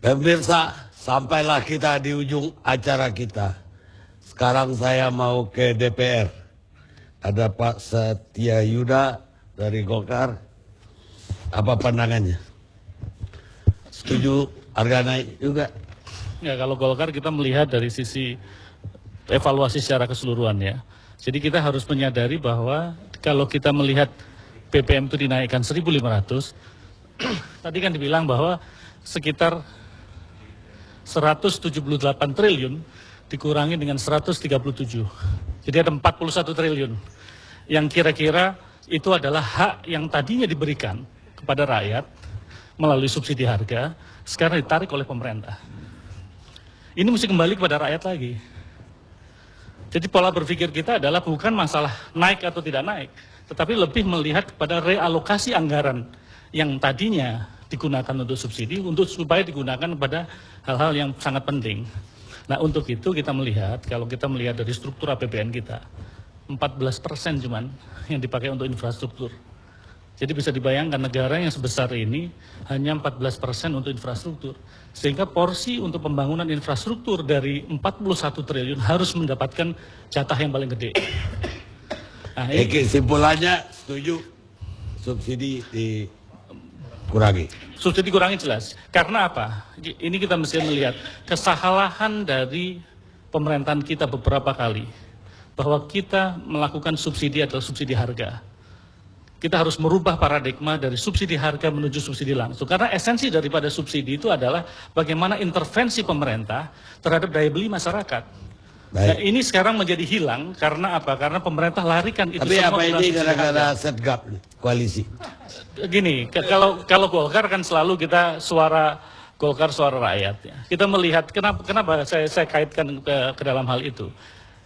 Pemirsa, sampailah kita di ujung acara kita. Sekarang saya mau ke DPR. Ada Pak Setia Yuda dari Golkar. Apa pandangannya? Setuju harga naik juga? Ya, kalau Golkar kita melihat dari sisi evaluasi secara keseluruhan ya. Jadi kita harus menyadari bahwa kalau kita melihat BBM itu dinaikkan 1.500, tadi kan dibilang bahwa sekitar 178 triliun dikurangi dengan 137. Jadi ada 41 triliun yang kira-kira itu adalah hak yang tadinya diberikan kepada rakyat melalui subsidi harga, sekarang ditarik oleh pemerintah. Ini mesti kembali kepada rakyat lagi. Jadi pola berpikir kita adalah bukan masalah naik atau tidak naik, tetapi lebih melihat kepada realokasi anggaran yang tadinya digunakan untuk subsidi, untuk supaya digunakan pada hal-hal yang sangat penting. Nah, untuk itu kita melihat, kalau kita melihat dari struktur APBN kita, 14% cuman yang dipakai untuk infrastruktur. Jadi bisa dibayangkan negara yang sebesar ini hanya 14% untuk infrastruktur. Sehingga porsi untuk pembangunan infrastruktur dari 41 triliun harus mendapatkan jatah yang paling gede. Nah, Kesimpulannya setuju subsidi dikurangi. Subsidi dikurangi jelas. Karena apa? Ini kita mesti melihat kesalahan dari pemerintahan kita beberapa kali. Bahwa kita melakukan subsidi atau subsidi harga. Kita harus merubah paradigma dari subsidi harga menuju subsidi langsung. Karena esensi daripada subsidi itu adalah bagaimana intervensi pemerintah terhadap daya beli masyarakat. Nah, ini sekarang menjadi hilang karena apa? Karena pemerintah larikan itu Tapi semua. apa ini gara-gara setgap koalisi? Gini, kalau Golkar kan selalu kita suara Golkar suara rakyat. Ya. Kita melihat kenapa saya kaitkan ke dalam hal itu.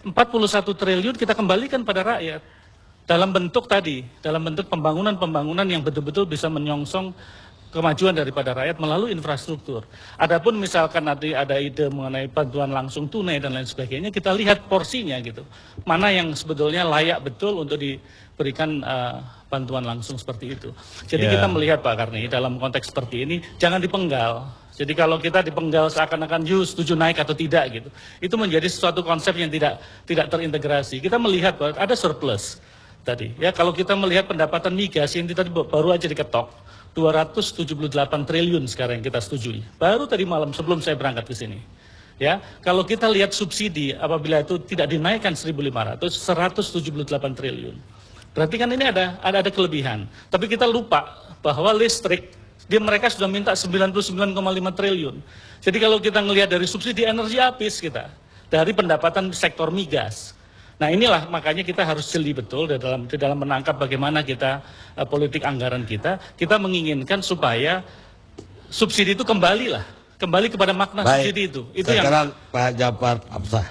41 triliun kita kembalikan pada rakyat. Dalam bentuk tadi, dalam bentuk pembangunan yang betul-betul bisa menyongsong kemajuan daripada rakyat melalui infrastruktur. Adapun misalkan nanti ada ide mengenai bantuan langsung tunai dan lain sebagainya, kita lihat porsinya gitu. Mana yang sebetulnya layak betul untuk diberikan bantuan langsung seperti itu. Jadi kita melihat Pak Karni, dalam konteks seperti ini, jangan dipenggal. Jadi kalau kita dipenggal seakan-akan setuju naik atau tidak gitu, itu menjadi suatu konsep yang tidak terintegrasi. Kita melihat bahwa ada surplus. Tadi ya, kalau kita melihat pendapatan migas yang tadi baru aja diketok 278 triliun sekarang yang kita setujui. Baru tadi malam sebelum saya berangkat ke sini. Ya, kalau kita lihat subsidi apabila itu tidak dinaikkan 1.500, 178 triliun. Berarti kan ini ada kelebihan. Tapi kita lupa bahwa listrik mereka sudah minta 99,5 triliun. Jadi kalau kita melihat dari subsidi energi habis kita dari pendapatan sektor migas. Nah, inilah makanya kita harus jeli betul di dalam menangkap bagaimana kita politik anggaran kita menginginkan supaya subsidi itu kembali kepada makna subsidi itu. Sekarang Pak Jafar Absah.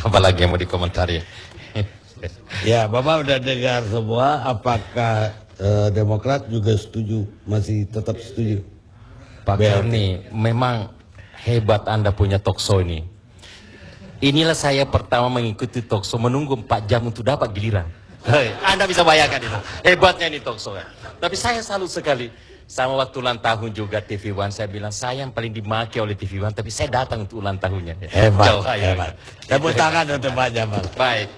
Apalagi yang mau dikomentari? Ya, Bapak udah dengar semua. Apakah Demokrat juga setuju? Masih tetap setuju? Pak Karni, memang hebat Anda punya talkshow ini. Inilah saya pertama mengikuti talkshow, menunggu 4 jam untuk dapat giliran. Anda bisa bayangkan itu, hebatnya ini talkshow. Tapi saya salut sekali. Sama waktu ulang tahun juga TV One, saya bilang saya yang paling dimaki oleh TV One, tapi saya datang untuk ulang tahunnya. Hebat. Tepuk tangan untuk Pak Jafar. Baik.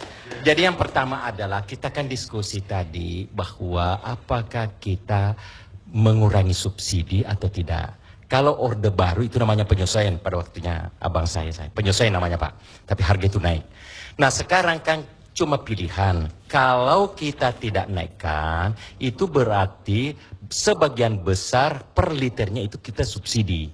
Jadi yang pertama adalah kita kan diskusi tadi bahwa apakah kita mengurangi subsidi atau tidak. Kalau orde baru itu namanya penyesuaian pada waktunya abang saya. Penyesuaian namanya Pak. Tapi harga itu naik. Nah sekarang kan cuma pilihan. Kalau kita tidak naikkan, itu berarti sebagian besar per liternya itu kita subsidi.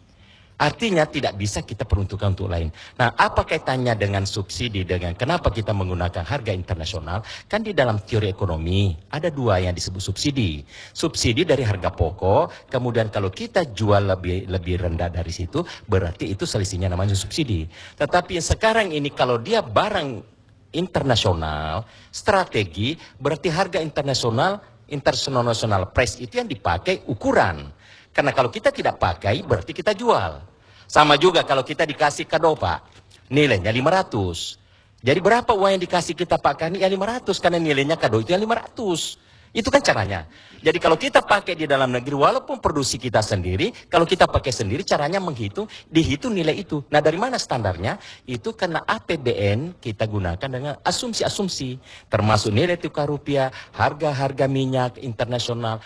Artinya tidak bisa kita peruntukkan untuk lain. Nah, apa kaitannya dengan subsidi, dengan kenapa kita menggunakan harga internasional? Kan di dalam teori ekonomi ada 2 yang disebut subsidi. Subsidi dari harga pokok, kemudian kalau kita jual lebih rendah dari situ, berarti itu selisihnya namanya subsidi. Tetapi sekarang ini kalau dia barang internasional, strategi, berarti harga internasional price itu yang dipakai ukuran. Karena kalau kita tidak pakai, berarti kita jual. Sama juga kalau kita dikasih kado Pak, nilainya 500. Jadi berapa uang yang dikasih kita Pak Karni? Ya 500, karena nilainya kado itu yang 500. Itu kan caranya. Jadi kalau kita pakai di dalam negeri, walaupun produksi kita sendiri, kalau kita pakai sendiri, caranya dihitung nilai itu. Nah, dari mana standarnya? Itu karena APBN kita gunakan dengan asumsi-asumsi, termasuk nilai tukar rupiah, harga-harga minyak internasional.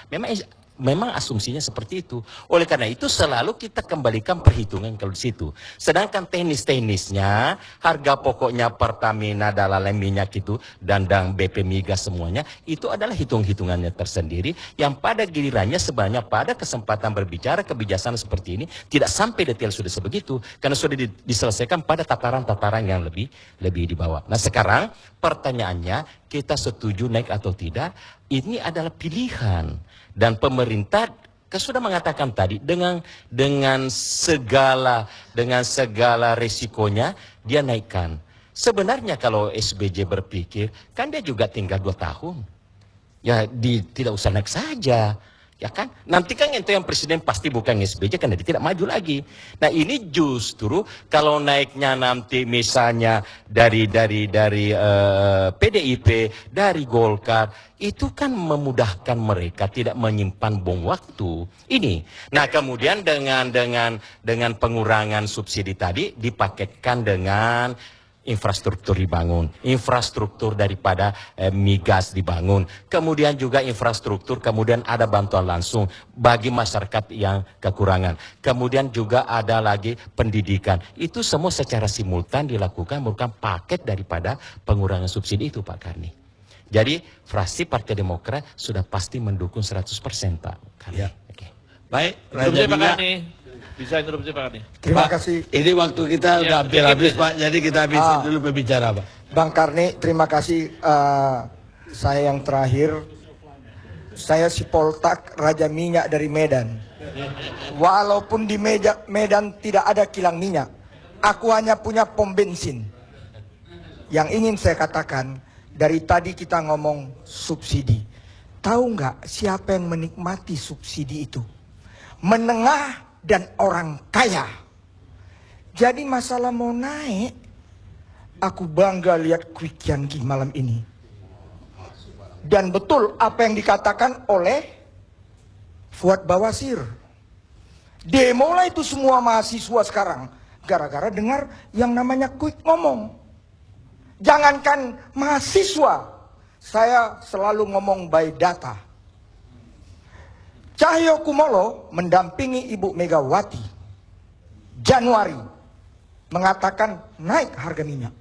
Memang asumsinya seperti itu. Oleh karena itu selalu kita kembalikan perhitungan kalau di situ. Sedangkan teknis-teknisnya, harga pokoknya Pertamina, Dalaman minyak itu, dan BP Migas semuanya, itu adalah hitung-hitungannya tersendiri yang pada gilirannya sebenarnya pada kesempatan berbicara kebijaksanaan seperti ini tidak sampai detail sudah sebegitu karena sudah diselesaikan pada tataran-tataran yang lebih di bawah. Nah, sekarang pertanyaannya, kita setuju naik atau tidak? Ini adalah pilihan. Dan pemerintah sudah mengatakan tadi dengan segala resikonya dia naikkan. Sebenarnya kalau SBJ berpikir kan dia juga tinggal 2 tahun. Ya tidak usah naik saja. Ya kan? Nanti kan itu yang presiden pasti bukan SBJ kan dia tidak maju lagi. Nah, ini justru kalau naiknya nanti misalnya dari PDIP, dari Golkar, itu kan memudahkan mereka tidak menyimpan bom waktu. Ini. Nah, kemudian dengan pengurangan subsidi tadi dipaketkan dengan infrastruktur dibangun, infrastruktur daripada migas dibangun, kemudian juga infrastruktur, kemudian ada bantuan langsung bagi masyarakat yang kekurangan, kemudian juga ada lagi pendidikan. Itu semua secara simultan dilakukan merupakan paket daripada pengurangan subsidi itu, Pak Karni. Jadi fraksi Partai Demokrat sudah pasti mendukung 100%, Pak Karni. Ya. Oke. Baik, Interupsi, Raja Pak Minyak. Karni. Bisa interupsi, Pak Karni. Terima Pak, kasih. Ini waktu kita udah hampir habis, Pak. Jadi kita habisin dulu berbicara, Pak. Bang Karni, terima kasih. Saya yang terakhir, saya si Poltak Raja Minyak dari Medan. Walaupun di Medan tidak ada kilang minyak, aku hanya punya pom bensin. Yang ingin saya katakan, dari tadi kita ngomong subsidi. Tahu nggak siapa yang menikmati subsidi itu? Menengah dan orang kaya. Jadi masalah mau naik, aku bangga lihat Quick Yangki malam ini. Dan betul apa yang dikatakan oleh Fuad Bawasir. Demo lah itu semua mahasiswa sekarang. Gara-gara dengar yang namanya Quick ngomong. Jangankan mahasiswa, saya selalu ngomong by data. Cahyo Kumolo mendampingi Ibu Megawati Januari mengatakan naik harga minyak.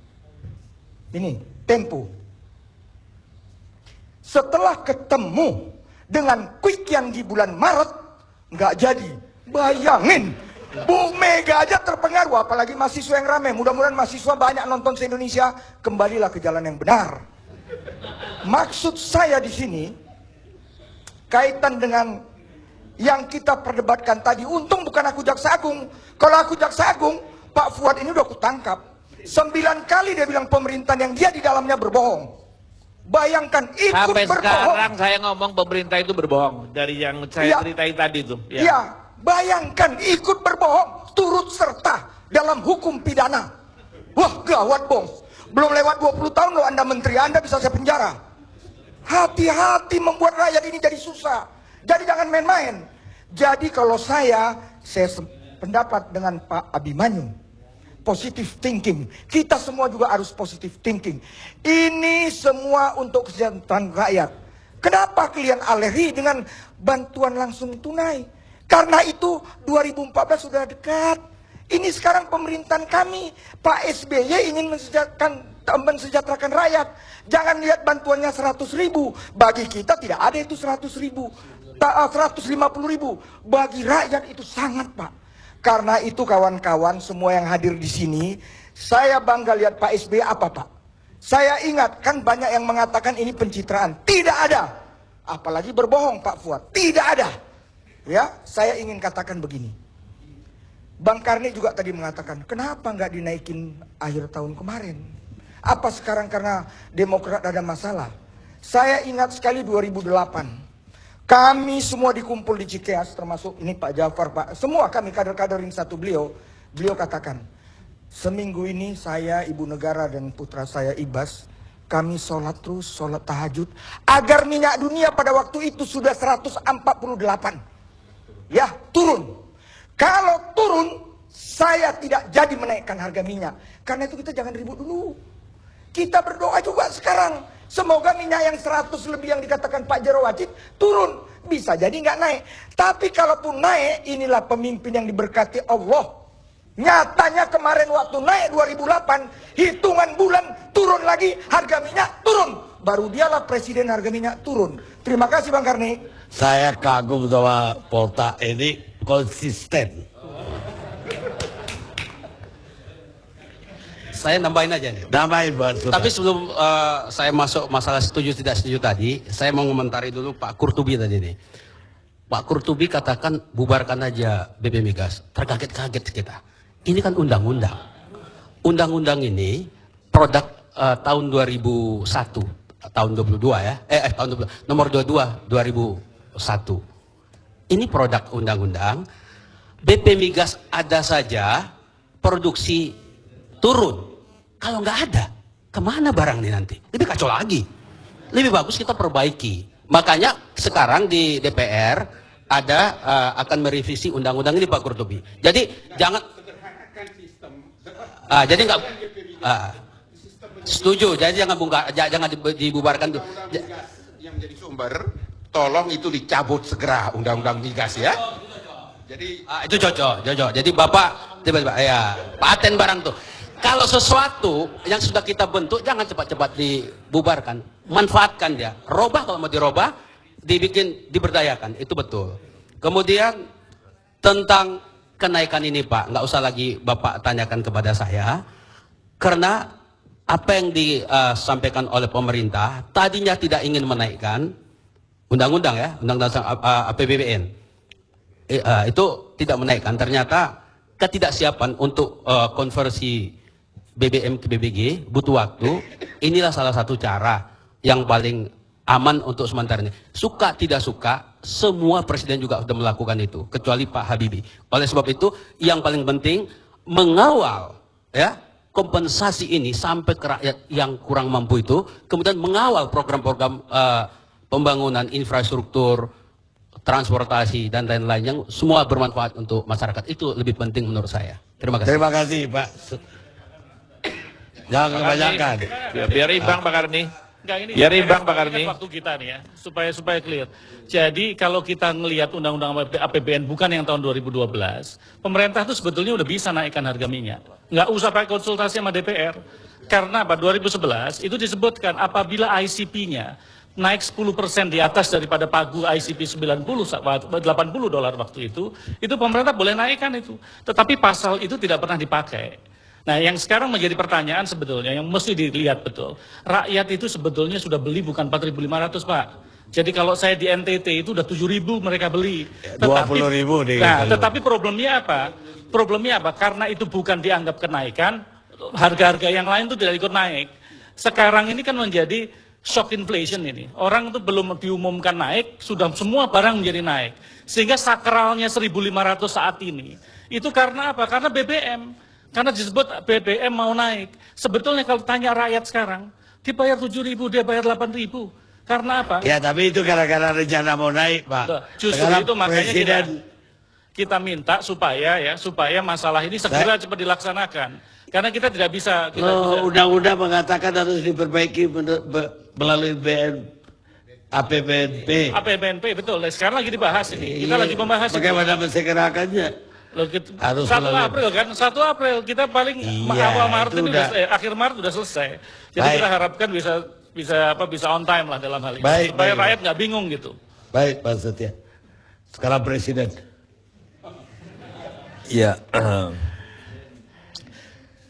Ini Tempo. Setelah ketemu dengan Quick yang di bulan Maret nggak jadi. Bayangin, Bu Mega aja terpengaruh, apalagi mahasiswa yang ramai. Mudah-mudahan mahasiswa banyak nonton se-Indonesia, kembalilah ke jalan yang benar. Maksud saya di sini kaitan dengan yang kita perdebatkan tadi. Untung bukan aku jaksa agung. Kalau aku jaksa agung, Pak Fuad ini udah kutangkap. 9 kali dia bilang pemerintahan yang dia di dalamnya berbohong. Bayangkan ikut Sampai berbohong. sekarang saya ngomong pemerintah itu berbohong. Dari yang saya ceritain tadi itu. Ya, bayangkan ikut berbohong, turut serta dalam hukum pidana. Wah, gawat bong. Belum lewat 20 tahun loh Anda menteri, Anda bisa saya penjara. Hati-hati membuat rakyat ini jadi susah. Jadi jangan main-main. Jadi kalau saya pendapat dengan Pak Abimanyu, positive thinking. Kita semua juga harus positive thinking. Ini semua untuk kesejahteraan rakyat. Kenapa kalian alergi dengan bantuan langsung tunai? Karena itu 2014 sudah dekat. Ini sekarang pemerintahan kami, Pak SBY ingin mensejahterakan rakyat. Jangan lihat bantuannya 100.000. Bagi kita tidak ada itu 100.000. 150.000. Bagi rakyat itu sangat, Pak. Karena itu kawan-kawan semua yang hadir di sini, saya bangga lihat Pak SBY apa, Pak? Saya ingat kan banyak yang mengatakan ini pencitraan. Tidak ada. Apalagi berbohong Pak Fuad. Tidak ada. Ya, saya ingin katakan begini. Bang Karni juga tadi mengatakan, kenapa nggak dinaikin akhir tahun kemarin? Apa sekarang karena Demokrat ada masalah? Saya ingat sekali 2008. Kami semua dikumpul di Cikeas, termasuk ini Pak Jafar, Pak. Semua kami kader-kader ring satu beliau. Beliau katakan, seminggu ini saya, Ibu Negara dan putra saya Ibas, kami sholat terus, sholat tahajud, agar minyak dunia pada waktu itu sudah 148. Ya, turun. Kalau turun, saya tidak jadi menaikkan harga minyak. Karena itu kita jangan ribut dulu. Kita berdoa juga sekarang. Semoga minyak yang 100 lebih yang dikatakan Pak Jero Wajid turun. Bisa jadi nggak naik. Tapi kalaupun naik, inilah pemimpin yang diberkati Allah. Nyatanya kemarin waktu naik 2008, hitungan bulan turun lagi, harga minyak turun. Baru dialah presiden harga minyak turun. Terima kasih Bang Karni. Saya kagum sama Polta ini konsisten. Saya nambahin aja nih. Nambahin Bang Sultan. Tapi sebelum saya masuk masalah setuju tidak setuju tadi, saya mau komentari dulu Pak Kurtubi tadi nih. Pak Kurtubi katakan bubarkan aja BP Migas. Terkaget-kaget kita. Ini kan undang-undang. Undang-undang ini produk tahun 2001, tahun 22 ya. Tahun 22, nomor 22 2001. Ini produk undang-undang. BP Migas ada saja produksi turun. Kalau nggak ada, kemana barang ini nanti? Lebih kacau lagi. Lebih bagus kita perbaiki. Makanya sekarang di DPR ada akan merevisi undang-undang ini Pak Kurtubi. Jadi jangan jadi nggak setuju. Jadi jangan dibubarkan tuh. Yang jadi sumber, tolong itu dicabut segera undang-undang migas ya. Jadi Itu cocok. Jadi Bapak tiba-tiba ya paten barang tuh. Kalau sesuatu yang sudah kita bentuk jangan cepat-cepat dibubarkan. Manfaatkan dia. Robah kalau mau dirobah, diberdayakan. Itu betul. Kemudian tentang kenaikan ini Pak, nggak usah lagi Bapak tanyakan kepada saya. Karena apa yang disampaikan oleh pemerintah tadinya tidak ingin menaikkan undang-undang ya, undang-undang APBN. Itu tidak menaikkan. Ternyata ketidaksiapan untuk konversi BBM ke BBG butuh waktu. Inilah salah satu cara yang paling aman untuk sementara ini. Suka tidak suka, semua presiden juga sudah melakukan itu, kecuali Pak Habibie. Oleh sebab itu, yang paling penting mengawal ya kompensasi ini sampai ke rakyat yang kurang mampu itu, kemudian mengawal program-program pembangunan infrastruktur, transportasi dan lain-lain yang semua bermanfaat untuk masyarakat. Itu lebih penting menurut saya. Terima kasih. Terima kasih Pak. Jangan kebanyakan. Biar imbang Pak Karni. Enggak, ini Biar imbang Pak Karni. waktu kita nih ya, supaya clear. Jadi kalau kita ngelihat undang-undang APBN bukan yang tahun 2012, pemerintah itu sebetulnya udah bisa naikkan harga minyak. Nggak usah pakai konsultasi sama DPR. Karena apa? 2011 itu disebutkan apabila ICP-nya naik 10% di atas daripada pagu ICP 80 dolar waktu itu pemerintah boleh naikkan itu. Tetapi pasal itu tidak pernah dipakai. Nah, yang sekarang menjadi pertanyaan sebetulnya yang mesti dilihat betul. Rakyat itu sebetulnya sudah beli bukan 4.500, Pak. Jadi kalau saya di NTT itu udah 7.000 mereka beli. 20.000 deh. Nah, tetapi problemnya apa? Problemnya apa? Karena itu bukan dianggap kenaikan, harga-harga yang lain itu tidak ikut naik. Sekarang ini kan menjadi shock inflation ini. Orang itu belum diumumkan naik, sudah semua barang menjadi naik. Sehingga sakralnya 1.500 saat ini. Itu karena apa? Karena BBM. Karena disebut BBM mau naik. Sebetulnya kalau tanya rakyat sekarang, dibayar 7.000, dia bayar 8.000. Karena apa? Ya tapi itu gara-gara rencana mau naik Pak. Justru Sekarang itu makanya Presiden kita minta supaya masalah ini segera cepat dilaksanakan. Karena kita tidak bisa. undang-undang mengatakan harus diperbaiki melalui APBNP. APBNP betul. Sekarang lagi dibahas ini. Kita lagi membahas. Bagaimana mensegerakannya? Harus 1 April kan, 1 April kita paling awal Maret ini akhir Maret udah selesai. Jadi Baik. kita harapkan bisa on time lah dalam hal ini. Baik, Supaya baik. rakyat nggak bingung gitu. Baik Pak Setia. Sekarang Presiden. Ya,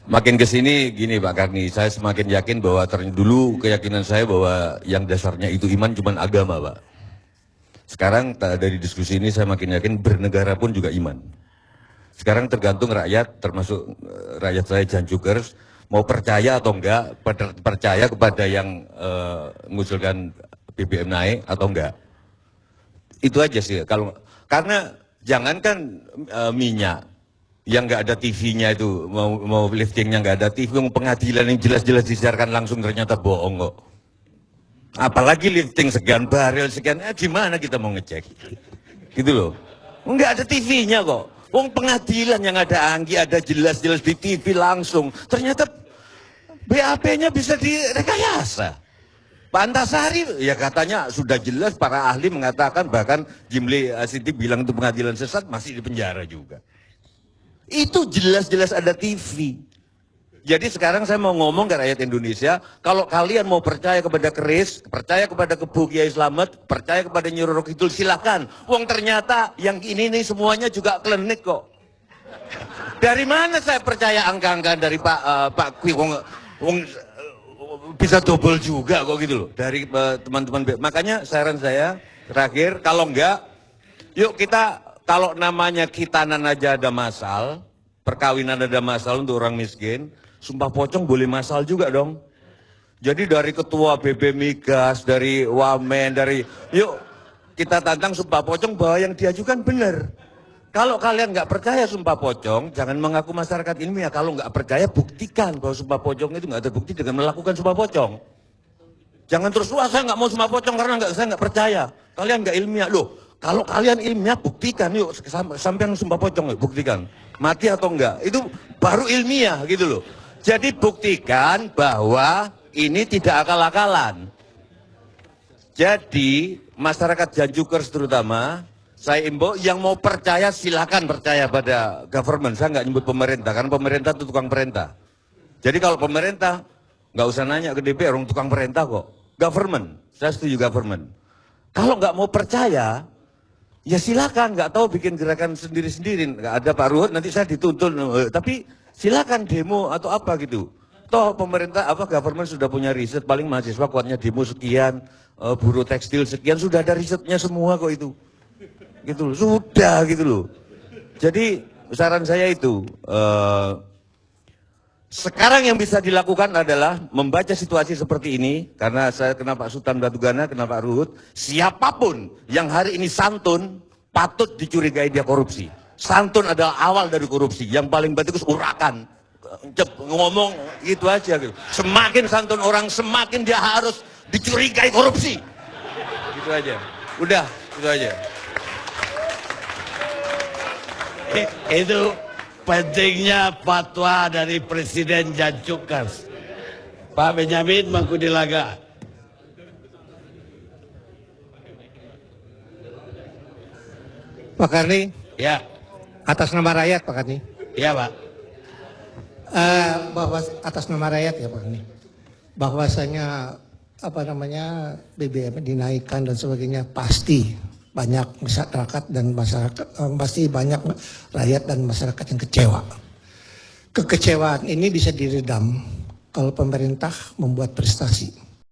makin kesini gini Pak Karni, saya semakin yakin bahwa dulu keyakinan saya bahwa yang dasarnya itu iman cuma agama Pak. Sekarang dari diskusi ini saya makin yakin bernegara pun juga iman. Sekarang tergantung rakyat, termasuk rakyat saya Janjukers, mau percaya atau enggak, percaya kepada yang mengusulkan BBM naik atau enggak. Itu aja sih. Karena jangankan minyak, yang nggak ada TV-nya itu, mau liftingnya nggak ada TV, pengadilan yang jelas-jelas disiarkan langsung ternyata bohong kok. Apalagi lifting sekian barel sekian, gimana kita mau ngecek? Gitu loh. Nggak ada TV-nya kok. Pengadilan yang ada Anggi, ada jelas-jelas di TV langsung. Ternyata BAP-nya bisa direkayasa. Pak Antasari ya katanya sudah jelas, para ahli mengatakan, bahkan Jimli Siti bilang itu pengadilan sesat, masih di penjara juga. Itu jelas-jelas ada TV. Jadi sekarang saya mau ngomong ke rakyat Indonesia, kalau kalian mau percaya kepada keris, percaya kepada Kebu Kiai Slamet, percaya kepada Nyi Roro Kidul, silahkan. Wong ternyata yang ini semua juga klinik kok. Dari mana saya percaya angka-angka dari Pak Kwi, wong bisa double juga kok gitu loh. Dari teman-teman. Makanya saran saya terakhir, kalau enggak, yuk kita, kalau namanya khitanan aja ada masal, perkawinan ada masal untuk orang miskin, sumpah pocong boleh masal juga dong. Jadi dari ketua BP Migas, dari Wamen, yuk kita tantang sumpah pocong bahwa yang diajukan benar. Kalau kalian nggak percaya sumpah pocong, jangan mengaku masyarakat ilmiah. Kalau nggak percaya, buktikan bahwa sumpah pocong itu nggak terbukti dengan melakukan sumpah pocong. Jangan terus, wah saya nggak mau sumpah pocong karena saya nggak percaya. Kalian nggak ilmiah loh. Kalau kalian ilmiah, buktikan yuk, sampai sumpah pocong yuk, buktikan. Mati atau enggak, itu baru ilmiah gitu loh. Jadi buktikan bahwa ini tidak akal-akalan. Jadi masyarakat Janjukers terutama, saya imbau yang mau percaya silakan percaya pada government. Saya nggak nyebut pemerintah, karena pemerintah itu tukang perintah. Jadi kalau pemerintah, nggak usah nanya ke DPR, orang tukang perintah kok. Government, saya setuju government. Kalau nggak mau percaya, ya silakan, nggak tahu bikin gerakan sendiri-sendiri. Nggak ada Pak Ruhut, nanti saya dituntut. Tapi silakan demo atau apa gitu. Toh pemerintah, government sudah punya riset, paling mahasiswa kuatnya demo sekian, buruh tekstil sekian, sudah ada risetnya semua kok itu. Gitu loh, sudah gitu loh. Jadi saran saya itu, sekarang yang bisa dilakukan adalah membaca situasi seperti ini, karena saya kena Pak Sultan Batugana, kena Pak Ruhut, siapapun yang hari ini santun, patut dicurigai dia korupsi. Santun adalah awal dari korupsi, yang paling bagus urakan. Ngomong gitu aja gitu. Semakin santun orang, semakin dia harus dicurigai korupsi. Gitu aja. Udah, gitu aja. Itu pentingnya fatwa dari Presiden Janjukers, Pak Benyamin Mangkudilaga. Pak Karni, Ya, atas nama rakyat Pak Karni. ya Pak. Bahwa atas nama rakyat ya Pak Karni. Bahwasanya BBM dinaikkan dan sebagainya pasti banyak masyarakat dan masyarakat, pasti banyak rakyat dan masyarakat yang kecewa. Kekecewaan ini bisa diredam kalau pemerintah membuat prestasi.